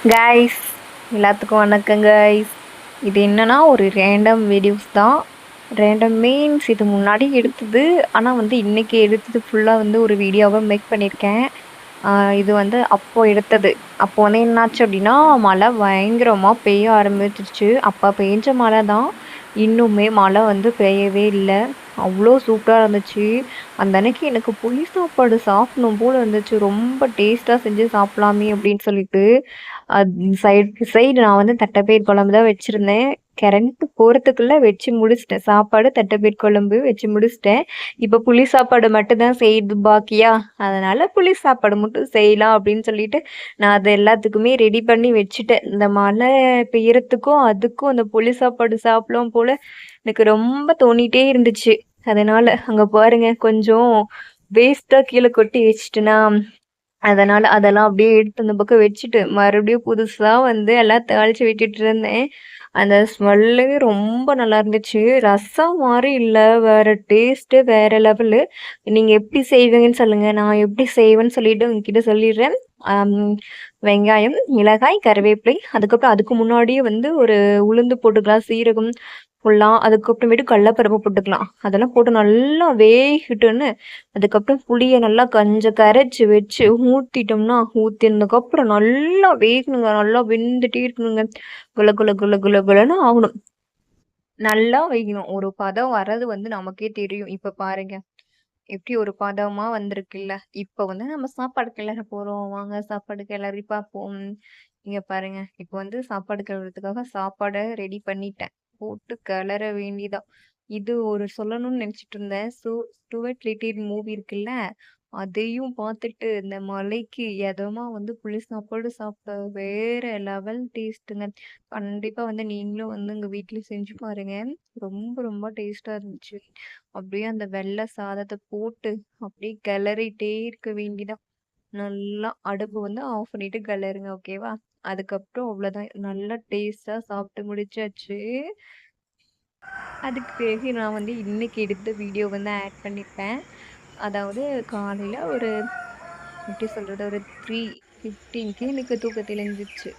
Guys, எல்லாத்துக்கும் வணக்கம் guys. இது என்னன்னா ஒரு ரேண்டம் வீடியோஸ் தான். ரேண்டம் மீன்ஸ் இது முன்னாடி எடுத்தது, ஆனால் வந்து இன்னைக்கு எடுத்தது ஃபுல்லாக வந்து ஒரு வீடியோவை மேக் பண்ணியிருக்கேன். இது வந்து அப்போ எடுத்தது. அப்போ வந்து என்னாச்சு அப்படின்னா, மழை பயங்கரமாக பெய்ய ஆரம்பிச்சிருச்சு. அப்போ பெஞ்ச மழை தான், இன்னுமே மழை வந்து பெய்யவே இல்லை. அவ்வளோ சூப்பராக இருந்துச்சு. அந்த அன்னைக்கு எனக்கு புளி சாப்பாடு சாப்பிடணும் போல இருந்துச்சு. ரொம்ப டேஸ்ட்டாக செஞ்சு சாப்பிடலாமே அப்படின்னு சொல்லிட்டு சைடு நான் வந்து தட்டைப்பயிர் குழம்பு தான் வச்சிருந்தேன். கரண்ட் போறதுக்குள்ள வச்சு முடிச்சிட்டேன். சாப்பாடு தட்டைப்பயிர் குழம்பு வச்சு முடிச்சிட்டேன். இப்ப புளி சாப்பாடு மட்டும் தான் செய்யுது பாக்கியா. அதனால புளி சாப்பாடு மட்டும் செய்யலாம் அப்படின்னு சொல்லிட்டு நான் அதை எல்லாத்துக்குமே ரெடி பண்ணி வச்சுட்டேன். இந்த மழை பெய்யறதுக்கும் அதுக்கும் அந்த புளி சாப்பாடு சாப்பிடலாம் போல எனக்கு ரொம்ப தோணிட்டே இருந்துச்சு. அதனால அங்க பாருங்க, கொஞ்சம் வேஸ்டா கீழே கொட்டி வச்சுட்டேனா, அதனால அதெல்லாம் அப்படியே எடுத்து அந்த பக்கம் வச்சுட்டு மறுபடியும் புதுசா வந்து எல்லாம் தாளிச்சு விட்டுட்டு இருந்தேன். அந்த ஸ்மெல்லு ரொம்ப நல்லா இருந்துச்சு. ரசம் மாதிரி இல்லை, வேற டேஸ்ட்டு வேற லெவலு. நீங்க எப்படி செய்வீங்கன்னு சொல்லுங்க, நான் எப்படி செய்வேன்னு சொல்லிட்டு உங்ககிட்ட சொல்லிடுறேன். ஆம், வெங்காயம், மிளகாய், கருவேப்பிலை, அதுக்கப்புறம் அதுக்கு முன்னாடியே வந்து ஒரு உளுந்து போட்டுக்கலாம், சீரகம் போடலாம், அதுக்கப்புறமேட்டு கடலப்பருப்பு போட்டுக்கலாம். அதெல்லாம் போட்டு நல்லா வேகிட்டுன்னு அதுக்கப்புறம் புளியை நல்லா கொஞ்சம் கரைச்சி வச்சு ஊற்றிட்டோம்னா, ஊற்றினதுக்கப்புறம் நல்லா வேகணுங்க, நல்லா வெந்துட்டே இருக்கணுங்க. குல குல குல குல குலன்னு ஆகணும். நல்லா வேகணும். ஒரு பதம் வர்றது வந்து நமக்கே தெரியும். இப்ப பாருங்க, எப்படி ஒரு பதமா வந்திருக்குல்ல. இப்ப வந்து நம்ம சாப்பாடு கிளற போறோம். வாங்க சாப்பாடு கிளறி பார்ப்போம். இங்க பாருங்க, இப்ப வந்து சாப்பாடு கிளறதுக்காக சாப்பாட ரெடி பண்ணிட்டேன். போட்டு கிளற வேண்டியதான். இது ஒரு சொல்லணும்னு நினைச்சிட்டு இருந்தேன். ஸ்டூவர்ட் லிட்டில் மூவி இருக்குல்ல, அதையும் பார்த்துட்டு இந்த மலைக்கு எதமா வந்து புளி சாப்பாடு சாப்பிட வேற லெவல் டேஸ்ட்டுங்க. கண்டிப்பா வந்து நீங்களும் வந்து உங்க வீட்ல செஞ்சு பாருங்க. ரொம்ப ரொம்ப டேஸ்டா இருந்துச்சு. அப்படியே அந்த வெள்ளை சாதத்தை போட்டு அப்படியே கிளறிட்டே இருக்க வேண்டியதான். நல்லா அடுப்பு வந்து ஆஃப் பண்ணிட்டு கிளறுங்க, ஓகேவா? அதுக்கப்புறம் அவ்வளவுதான், நல்லா டேஸ்டா சாப்பிட்டு முடிச்சாச்சு. அதுக்கு பிறகு நான் வந்து இன்னைக்கு எடுத்த வீடியோ வந்து ஆட் பண்ணிப்பேன். அதாவது காலையில ஒரு எப்படி சொல்றது, ஒரு 3:15க்கு எனக்கு தூக்கத்துல எழுந்துருச்சு.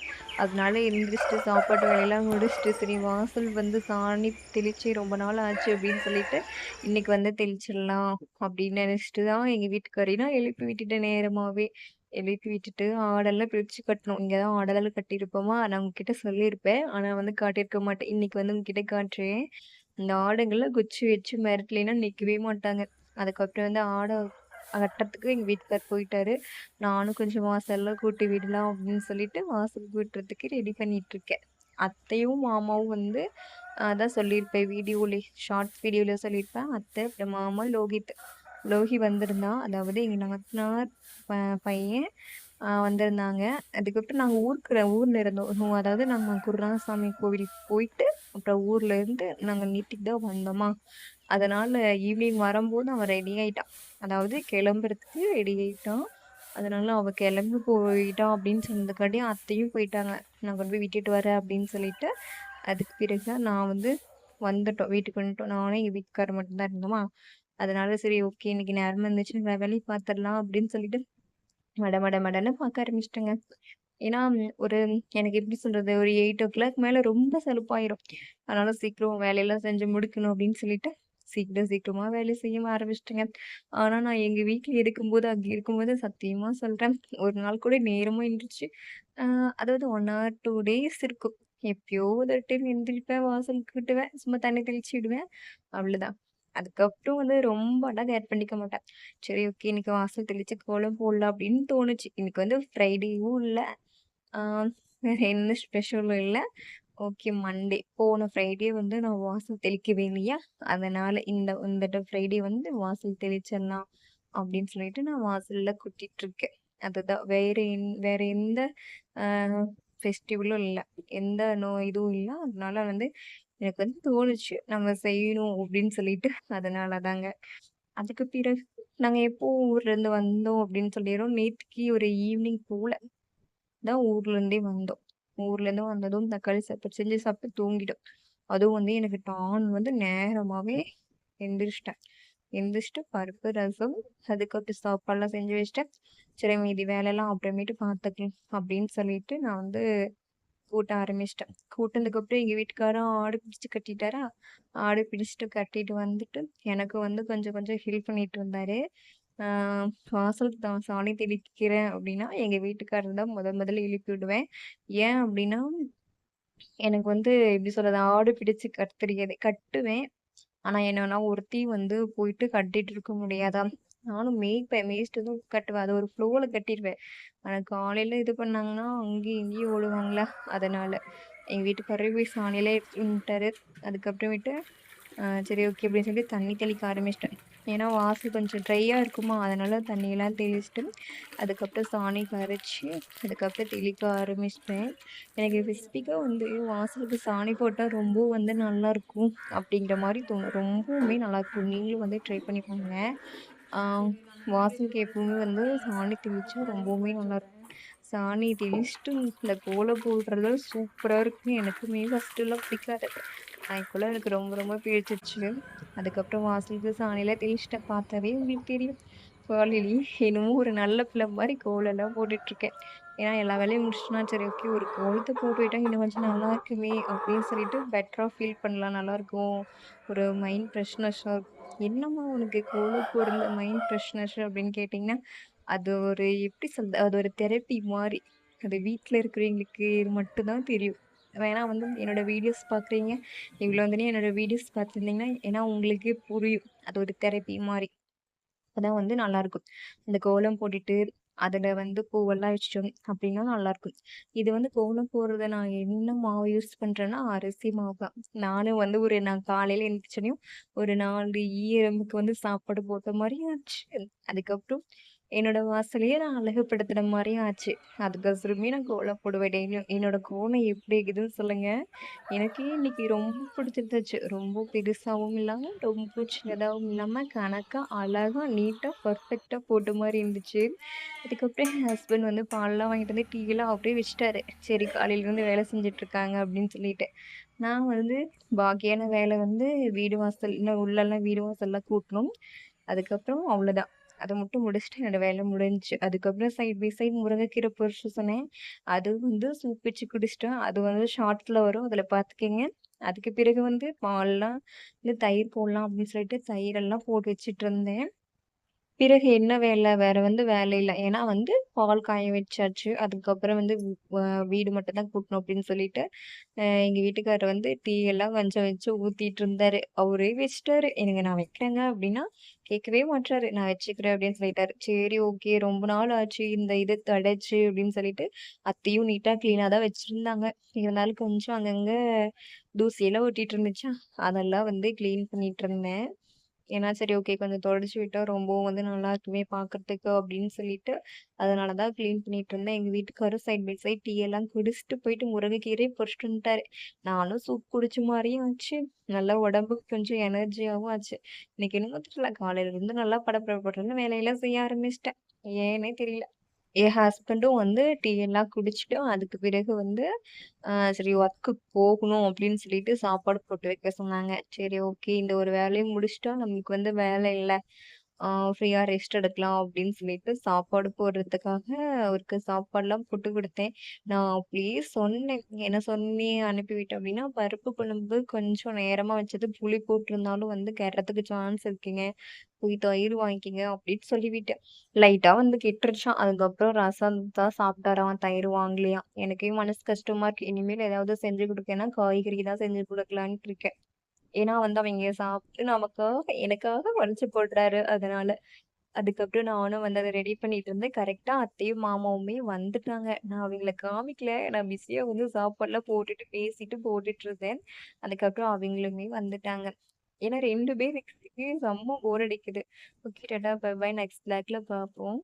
அதனால எந்திரிச்சிட்டு சாப்பாட்டு வேலையெல்லாம் முடிச்சுட்டு, சரி வாசல் வந்து சாணி தெளிச்சு ரொம்ப நாள் ஆச்சு அப்படின்னு சொல்லிட்டு இன்னைக்கு வந்து தெளிச்சிடலாம் அப்படின்னு நினைச்சிட்டு தான் எங்க வீட்டுக்காரையும் எழுப்பி விட்டுட்டேன். நேரமாவே எழுப்பி விட்டுட்டு ஆடெல்லாம் பிரிச்சு கட்டணும். இங்கதான் ஆடெல்லாம் கட்டியிருப்போமா, நான் உங்ககிட்ட சொல்லியிருப்பேன், ஆனா வந்து காட்டியிருக்க மாட்டேன். இன்னைக்கு வந்து உங்ககிட்ட காட்டுறேன். இந்த ஆடுங்களை குச்சி வச்சு மிரட்டலைன்னா நிக்கவே மாட்டாங்க. அதுக்கப்புறம் வந்து ஆடை கட்டுறதுக்கு எங்க வீட்டுக்கார் போயிட்டாரு. நானும் கொஞ்சம் வாசல்லாம் கூட்டி விடலாம் அப்படின்னு சொல்லிட்டு வாசல் கூட்டுறதுக்கு ரெடி பண்ணிட்டு இருக்கேன். அத்தையும் மாமாவும் வந்து அதான் சொல்லியிருப்பேன் வீடியோல, ஷார்ட்ஸ் வீடியோல சொல்லியிருப்பேன். அத்தை அப்புறம் மாமா லோகித். லோகி வந்திருந்தான், அதாவது எங்க நாத்தனார் பையன் வந்திருந்தாங்க. அதுக்கப்புறம் நாங்க ஊர்ல இருந்தோம். அதாவது நாங்க குருநாதசாமி கோவில் போயிட்டு அப்புறம் ஊர்ல இருந்து நாங்க வீட்டுக்கு தான் வந்தோமா. அதனால ஈவினிங் வரும்போது அவன் ரெடி ஆயிட்டான். அதாவது கிளம்புறதுக்கு ரெடி ஆயிட்டான். அதனால அவ கிளம்பி போயிட்டான் அப்படின்னு சொன்னதுக்காட்டி அத்தையும் போயிட்டாங்க. நான் கொண்டு போய் விட்டுட்டு வரேன் அப்படின்னு சொல்லிட்டு. அதுக்கு பிறகு நான் வந்து வந்துட்டோம், வீட்டுக்கு வந்துட்டோம். நானும் எங்க வீட்டுக்காரர் மட்டும்தான் இருந்தோமா. அதனால சரி ஓகே, இன்னைக்கு நேரமா இருந்துச்சு, வேலையை பார்த்துடலாம் அப்படின்னு சொல்லிட்டு மட மட மடன்னு பார்க்க ஆரம்பிச்சிட்டேங்க. ஏன்னா ஒரு எனக்கு எப்படி சொல்றது, ஒரு 8 o'clock மேல ரொம்ப சலுப்பாயிரும். அதனால சீக்கிரம் வேலையெல்லாம் செஞ்சு முடிக்கணும் அப்படின்னு சொல்லிட்டு சீக்கிரம் சீக்கிரமா வேலை செய்ய ஆரம்பிச்சிட்டேங்க. ஆனா நான் எங்க வீட்டுல இருக்கும்போது அங்க இருக்கும்போது சத்தியமா சொல்றேன், ஒரு நாள் கூட நேரமா எந்திரிச்சு அதாவது 1 or 2 days இருக்கும். எப்பயோ ஒரு டைம் எந்திரிப்பேன், வாசல் கூட்டுவேன், சும்மா தண்ணி தெளிச்சு விடுவேன், அவ்வளவுதான். அதுக்கப்புறம் வந்து ரொம்பலாம் கேர் பண்ணிக்க மாட்டேன். சரி ஓகே, இன்னைக்கு வாசல் தெளிச்சு கோலம் போடலாம் அப்படின்னு தோணுச்சு. இன்னைக்கு வந்து ஃப்ரைடேவும் இல்லை, வேற என்ன ஸ்பெஷலும் இல்லை. ஓகே, மண்டே போன ஃப்ரைடே வந்து நான் வாசல் தெளிக்கவே இல்லையா, அதனால இந்த இந்த ஃப்ரைடே வந்து வாசல் தெளிச்சிடலாம் அப்படின்னு சொல்லிட்டு நான் வாசல்ல கூட்டிட்டு இருக்கேன். அதுதான், வேற எந்த ஃபெஸ்டிவலும் இல்லை, எந்த இதுவும் இல்லை. அதனால வந்து எனக்கு வந்து தோணுச்சு நம்ம செய்யணும் அப்படின்னு சொல்லிட்டு, அதனால தாங்க. அதுக்கு பிறகு நாங்க எப்போ ஊர்ல இருந்து வந்தோம் அப்படின்னு சொல்லிடுறோம், நேத்துக்கு ஒரு ஈவினிங் போல தான் ஊர்ல இருந்தே வந்தோம். ஊர்ல இருந்து வந்ததும் தக்காளி சாப்பாடு செஞ்சு சாப்பிட்டு தூங்கிட்டோம். அதுவும் வந்து எனக்கு டான் வந்து நேரமாவே எந்திரிச்சிட்டேன். எந்திரிச்சிட்டு பருப்பு, ரசம், அதுக்கப்புறம் சாப்பாடுலாம் செஞ்சு வச்சுட்டேன். சரி மீதி வேலைலாம் அப்புறமேட்டு பார்த்துக்கலாம் அப்படின்னு சொல்லிட்டு நான் வந்து கூட்ட ஆரம்பிச்சிட்டேன். கூட்டுனதுக்கப்புறம் எங்க வீட்டுக்காரரும் ஆடு பிடிச்சு கட்டிட்டாரா, ஆடு பிடிச்சிட்டு கட்டிட்டு வந்துட்டு எனக்கு வந்து கொஞ்சம் கொஞ்சம் ஹெல்ப் பண்ணிட்டு இருந்தாரு. ஆ வாசல் சாணி தெளிக்கிறேன் அப்படின்னா எங்க வீட்டுக்காரர் தான் முதல்ல எழுப்பி விடுவேன். ஏன் அப்படின்னா எனக்கு வந்து எப்படி சொல்றது, ஆடு பிடிச்சு கட்ட தெரியாது. கட்டுவேன். ஆனா என்னன்னா ஒருத்தி வந்து போயிட்டு கட்டிட்டு இருக்க முடியாதா? நானும் மேய்ப்பேன். மேய்ச்சிட்டு தான் கட்டுவேன். அது ஒரு ஃப்ளோல கட்டிருவேன். ஆனா காலையில இது பண்ணாங்கன்னா, அங்கேயும் இங்கேயும் ஓடுவாங்களா, அதனால. எங்க வீட்டுக்காரரே போய் சாணியெல்லாம் எடுத்துட்டு வந்துட்டாரு. அதுக்கப்புறமேட்டு சரி ஓகே அப்படின்னு சொல்லிட்டு தண்ணி தெளிக்க ஆரம்பிச்சிட்டேன். ஏன்னா வாசல் கொஞ்சம் ட்ரையா இருக்குமா, அதனால தண்ணியெல்லாம் தெளிச்சுட்டு, அதுக்கப்புறம் சாணி கரைச்சு, அதுக்கப்புறம் தெளிக்க ஆரம்பிச்சிட்டேன். எனக்கு ஸ்பெசிஃபிக்கா வந்து வாசலுக்கு சாணி போட்டா ரொம்ப வந்து நல்லாருக்கும் அப்படிங்கிற மாரி தோணும். ரொம்பவுமே நல்லாருக்கும். நீங்களும் வந்து ட்ரை பண்ணி பாருங்க. ஆ வாசலுக்கு எப்பவுமே வந்து சாணி தெளிச்சா ரொம்பவுமே நல்லாருக்கும். சாணி தெளிச்சுட்டு இந்த கோலம் போடுறது சூப்பரா இருக்கும். எனக்குமே ஃபர்ஸ்ட்டுலாம் பிடிக்காது. ஆனா இப்பலாம் எனக்கு ரொம்ப ரொம்ப பிடிச்சிருச்சு. அதுக்கப்புறம் வாசலுக்கு சாணிலாம் தெளிச்சுட்டேன். பார்த்தாவே உங்களுக்கு தெரியும். காலையிலேயே என்னமோ ஒரு நல்ல பிள்ளை மாரி கோலம்லாம் போட்டுட்ருக்கேன். ஏன்னா எல்லா வேலையும் முடிச்சுட்டனா, சரி ஓகே ஒரு கோலத்த போட்டு விட்டா இன்னும் கொஞ்சம் நல்லா இருக்குமே! அப்படின்னு சொல்லிட்டு பெட்டரா ஃபீல் பண்ணலாம். நல்லாயிருக்கும். ஒரு மைண்ட் ஃப்ரெஷ்னஸா இருக்கும். "என்னம்மா உனக்கு கோலம் போடுறதுல மைண்ட் ஃப்ரெஷ்னஸ்" அப்படின்னு கேட்டிங்கன்னா, அது ஒரு எப்படி சொல்றது? அது ஒரு தெரப்பி மாரி. அது வீட்ல இருக்கிறவங்களுக்கு மட்டும் தான் தெரியும். வேணா வந்து என்னோட வீடியோஸ் பார்க்குறீங்க, இவ்வளோ வந்துட்டு என்னோட வீடியோஸ் பார்த்துருந்தீங்கன்னா, ஏன்னா உங்களுக்கே புரியும். அது ஒரு தெரப்பி மாரி. அப்பதான் வந்து நல்லாருக்கும். இந்த கோலம் போட்டுட்டு, அதுல வந்து பூவெல்லாம் வச்சுட்டோம் அப்டின்னா நல்லாருக்கும். இது வந்து கோலம் போடுறத நான் என்ன மாவு யூஸ் பண்றேன்னா, அரிசி மாவு தான். நானும் வந்து நான் காலையில எந்திரிச்சோனயும் ஒரு 4 ஈஎம்க்கு வந்து சாப்பாடு போட்ட மாரியும் ஆச்சு. அதுக்கப்புறம் என்னோட வாசலையே நான் அழகுபடுத்துன மாரியும் ஆச்சு. அதுக்கொசரமே நான் கோலம் போடுவேன் டெய்லியும். என்னோட கோலம் எப்டி இருக்குதுன்னு சொல்லுங்க? எனக்கே இன்னைக்கு ரொம்ப பிடிச்சிருந்துச்சு. ரொம்ப பெருசாவும் இல்லாம, ரொம்ப சின்னதாவும் இல்லாம, கணக்கா, அழகா, நீட்டா, பர்ஃபெக்ட்டா போட்ட மாரி இருந்துச்சு. அதுக்கப்புறம் என் ஹஸ்பண்ட் வந்து பால்லாம் வாங்கிட்டு வந்து டீலாம் அவரே வச்சுட்டாரு. சரி காலையிலேருந்து வேலை செஞ்சுட்டு இருக்காங்க அப்படின்னு சொல்லிட்டு. நான் வந்து பாக்கியான வேலை வந்து வீடு வாசல் இன்னும் உள்ளலாம் வீடு வாசல்லாம் கூட்டணும். அதுக்கப்புறம் அவ்வளோதான். அத மட்டும் முடிச்சுட்டு என்னோட வேலை முடிஞ்சுச்சு. அதுக்கப்புறம் சைட் பை சைட் முருங்கைக்கீரை பொரிச்சு சொன்னேன். அது வந்து சூப் வச்சு குடிச்சிட்டேன். அது வந்து ஷார்ட்ஸ்ல வரும். அதில பார்த்துக்கங்க. அதுக்கு பிறகு வந்து பால்லாம் இல்ல தயிர் போடலாம் அப்படின்னு சொல்லிட்டு தயிரெல்லாம் போட்டு வச்சுட்டுருந்தேன். பிறகு என்ன வேலை? வேற வந்து வேலை இல்ல. ஏன்னா வந்து பால் காய வச்சாச்சு. அதுக்கப்புறம் வந்து வீடு மட்டும் தான் கூட்டணும் அப்படின்னு சொல்லிட்டு, எங்க வீட்டுக்காரர் வந்து டீ எல்லாம் கொஞ்சம் வச்சு ஊத்திட்டு இருந்தாரு. அவரே வச்சுட்டாரு. எனக்கு நான் வைக்கிறேங்க அப்படின்னா, கேட்கவே மாட்றாரு. நான் வச்சுக்கிறேன் அப்படின்னு சொல்லிட்டாரு. சரி ஓகே. ரொம்ப நாள் ஆச்சு இந்த இது தொடச்சு அப்படின்னு சொல்லிட்டு, அத்தையும் நீட்டா கிளீனா தான் வச்சிருந்தாங்க. இருந்தாலும் கொஞ்சம் அங்கங்க தூசியெல்லாம் ஒட்டிட்டு இருந்துச்சா, அதெல்லாம் வந்து கிளீன் பண்ணிட்டு இருந்தேன். ஏன்னா சரி ஓகே கொஞ்சம் தொடச்சு விட்டா ரொம்பவும் வந்து நல்லா இருக்குமே பார்க்கறதுக்கு அப்படின்னு சொல்லிட்டு, அதனால தான் கிளீன் பண்ணிட்டு இருந்தேன். எங்க வீட்டுக்காரரும் சைட் பை சைட் டீ எல்லாம் குடிச்சிட்டு போயிட்டு முருங்கைக்கீரையும் பறிச்சுட்டு வந்துட்டாரு. நானும் சூப் குடிச்ச மாரியும் ஆச்சு. நல்லா உடம்புக்கு கொஞ்சம் எனர்ஜியாவும் ஆச்சு. இன்னைக்கு என்னமோ தெரியல காலையில இருந்து நல்லா படபடன்னு வேலையெல்லாம் செய்ய ஆரம்பிச்சுட்டேன். ஏன்னே தெரியல. என் ஹஸ்பண்டும் வந்து டீ எல்லாம் குடிச்சுட்டு, அதுக்கு பிறகு வந்து சரி ஒர்க்குக்கு போகணும் அப்படின்னு சொல்லிட்டு சாப்பாடு போட்டு வைக்க சொன்னாங்க. சரி ஓகே இந்த ஒரு வேலையும் முடிச்சுட்டா நம்மளுக்கு வந்து வேலை இல்ல. ஆ ஃப்ரீயா ரெஸ்ட் எடுக்கலாம் அப்படின்னு சொல்லிட்டு சாப்பாடு போடுறதுக்காக அவருக்கு சாப்பாடுலாம் போட்டு குடுத்தேன். நான் அப்படியே சொன்னேன். என்ன சொல்லி அனுப்பிவிட்டேன் அப்படின்னா, பருப்பு குழம்பு கொஞ்சம் நேரமா வச்சது புளி போட்டிருந்தாலும் வந்து கெட்றதுக்கு சான்ஸ் இருக்குங்க. போய் தயிர் வாங்கிக்கங்க அப்படின்னு சொல்லிவிட்டேன். லைட்டா வந்து கெட்டுருச்சாம். அதுக்கப்புறம் ரசம் தான் சாப்பிட்டாராம். தயிர் வாங்கலையாம். எனக்கே மனசு கஷ்டமா இருக்கு. இனிமேல் ஏதாவது செஞ்சு குடுக்கேன்னா, காய்கறி தான் செஞ்சு குடுக்கலான்ட்டு இருக்கேன். ஏன்னா வந்து அவைங்க சாப்பிட்டு நமக்காக எனக்காக வடிச்சு போடுறாரு. அதனால. அதுக்கப்புறம் நானும் வந்து அத ரெடி பண்ணிட்டு இருந்தேன். கரெக்ட்டா அத்தையும், மாமாவுமே வந்துட்டாங்க. நான் அவைங்கள காமிக்கல. நான் பிஸியா வந்து சாப்பாடுலாம் போட்டுட்டு, பேசிட்டு போட்டுட்டு இருந்தேன். அதுக்கப்புறம் அவைங்களுமே வந்துட்டாங்க. ஏன்னா 2 பேர் இருக்கிறதுக்கு செம்ம போர் அடிக்குது. Okay tata bye bye next வ்ளாக்ல பார்ப்போம்.